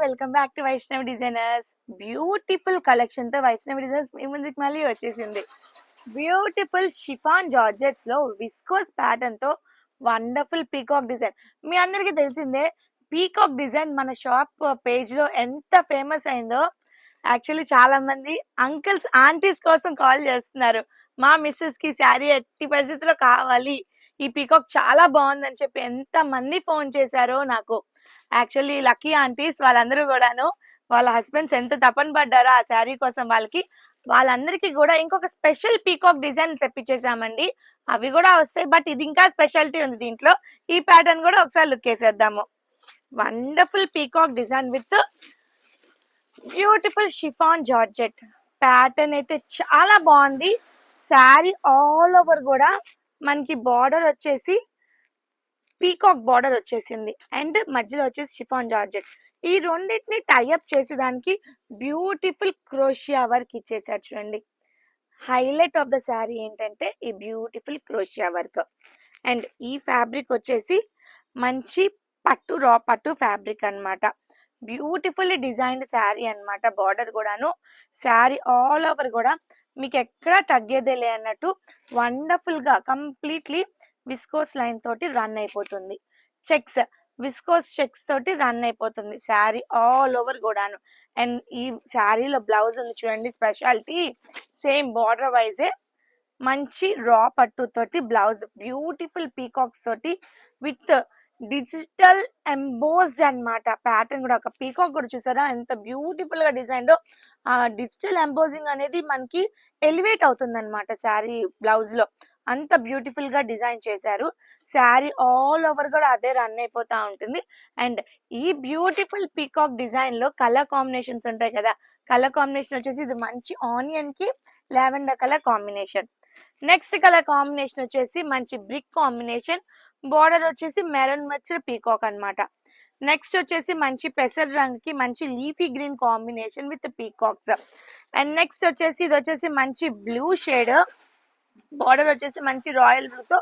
Welcome back to Vaishnavi designers. Beautiful collection తో Vaishnavi designers మీ ముందుకు మళ్ళీ వచ్చేసింది. బ్యూటిఫుల్ షిఫాన్ జార్జెట్స్ లో విస్కోస్ ప్యాటర్న్ తో వండర్ఫుల్ పీకాక్ డిజైన్. మీ అందరికి తెలిసిందే పీకాక్ డిజైన్ మన షాప్ పేజ్ లో ఎంత ఫేమస్ అయిందో. యాక్చువల్లీ చాలా మంది అంకుల్స్ ఆంటీస్ కోసం కాల్ చేస్తున్నారు. మా మిస్సెస్ కి శారీ ఎట్టి పరిస్థితుల్లో కావాలి, ఈ పీకాక్ చాలా బాగుందని చెప్పి ఎంత మంది ఫోన్ చేశారో నాకు. యాక్చువల్లీ లక్కీ ఆంటీస్ వాళ్ళందరూ కూడాను వాళ్ళ హస్బెండ్స్ ఎంత తపన పడ్డారో ఆ శారీ కోసం వాళ్ళందరికీ కూడా ఇంకొక స్పెషల్ పీకాక్ డిజైన్ తెప్పించేసామండి. అవి కూడా వస్తాయి, బట్ ఇది ఇంకా స్పెషాలిటీ ఉంది దీంట్లో. ఈ ప్యాటర్న్ కూడా ఒకసారి లుక్ వేసేద్దాము. Wonderful peacock design with beautiful chiffon georgette pattern అయితే చాలా బాగుంది. శారీ ఆల్ ఓవర్ కూడా మనకి బార్డర్ వచ్చేసి పీకాక్ బార్డర్ వచ్చేసింది అండ్ మధ్యలో వచ్చేసి షిఫాన్ జార్జెట్. ఈ రెండింటిని టైఅప్ చేసి దానికి బ్యూటిఫుల్ క్రోషియా వర్క్ ఇచ్చేసారు చూడండి. హైలైట్ ఆఫ్ ద శారీ ఏంటంటే ఈ బ్యూటిఫుల్ క్రోషియా వర్క్. అండ్ ఈ ఫ్యాబ్రిక్ వచ్చేసి మంచి పట్టు రా పట్టు ఫ్యాబ్రిక్ అన్నమాట. బ్యూటిఫుల్లీ డిజైన్డ్ శారీ అన్నమాట. బార్డర్ కూడాను శారీ ఆల్ ఓవర్ కూడా మీకు ఎక్కడా తగ్గేదేలే అన్నట్టు వండర్ఫుల్ గా కంప్లీట్లీ విస్కోస్ లైన్ తోటి రన్ అయిపోతుంది. చెక్స్ విస్కోస్ చెక్స్ తోటి రన్ అయిపోతుంది శారీ ఆల్ ఓవర్ కూడాను. అండ్ ఈ శారీలో బ్లౌజ్ ఉంది చూడండి, స్పెషాలిటీ సేమ్ బార్డర్ వైజే మంచి రా పట్టు తోటి బ్లౌజ్, బ్యూటిఫుల్ పీకాక్స్ తోటి విత్ డిజిటల్ ఎంబోస్డ్ అన్నమాట. ప్యాటర్న్ కూడా ఒక పీకాక్ కూడా చూసారా ఎంత బ్యూటిఫుల్ గా డిజైన్. ఆ డిజిటల్ ఎంబోజింగ్ అనేది మనకి ఎలివేట్ అవుతుంది అనమాట శారీ బ్లౌజ్ లో. అంత బ్యూటిఫుల్ గా డిజైన్ చేశారు. శారీ ఆల్ ఓవర్ కూడా అదే రన్ అయిపోతా ఉంటుంది. అండ్ ఈ బ్యూటిఫుల్ పీకాక్ డిజైన్ లో కలర్ కాంబినేషన్స్ ఉంటాయి కదా. కలర్ కాంబినేషన్ వచ్చేసి ఇది మంచి ఆనియన్ కి lavender colour combination. Next colour combination వచ్చేసి మంచి బ్రిక్ కాంబినేషన్. బార్డర్ వచ్చేసి మెరూన్ మధ్య పీకాక్ అన్నమాట. నెక్స్ట్ వచ్చేసి మంచి పెసర్ రంగుకి మంచి leafy green combination with peacocks. And next వచ్చేసి ఇది వచ్చేసి మంచి బ్లూ షేడ్. బార్డర్ వచ్చేసి మంచి రాయల్ బ్లూ తో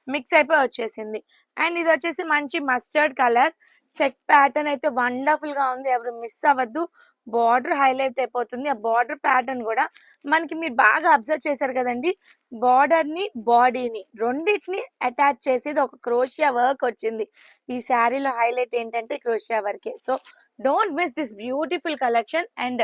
మిక్స్ అయిపోయి వచ్చేసింది. అండ్ ఇది వచ్చేసి మంచి మస్టర్డ్ కలర్. చెక్ ప్యాటర్న్ అయితే వండర్ఫుల్ గా ఉంది, ఎవరు మిస్ అవ్వద్దు. బార్డర్ హైలైట్ అయిపోతుంది. ఆ బార్డర్ ప్యాటర్న్ కూడా మనకి మీరు బాగా అబ్జర్వ్ చేశారు కదండి. బార్డర్ ని బాడీని రెండింటిని అటాచ్ చేసేది ఒక క్రోషియా వర్క్ వచ్చింది. ఈ శారీలో హైలైట్ ఏంటంటే క్రోషియా వర్కే. So don't miss this beautiful collection. And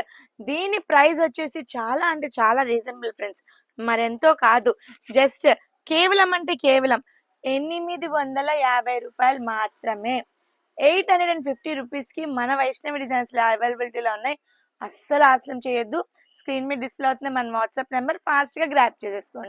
దీని ప్రైస్ వచ్చేసి చాలా అంటే చాలా రీజనబుల్ ఫ్రెండ్స్. మరెంతో కాదు, జస్ట్ కేవలం అంటే కేవలం 850 రూపాయలు మాత్రమే. 850 రూపీస్ కి మన వైష్ణవి డిజైన్స్ లో అవైలబిలిటీలో ఉన్నాయి. అస్సలు ఆలస్యం చేయొద్దు. స్క్రీన్ మీద డిస్ప్లే అవుతుంది మన వాట్సాప్ నెంబర్, ఫాస్ట్ గా గ్రాప్ చేసేసుకోండి.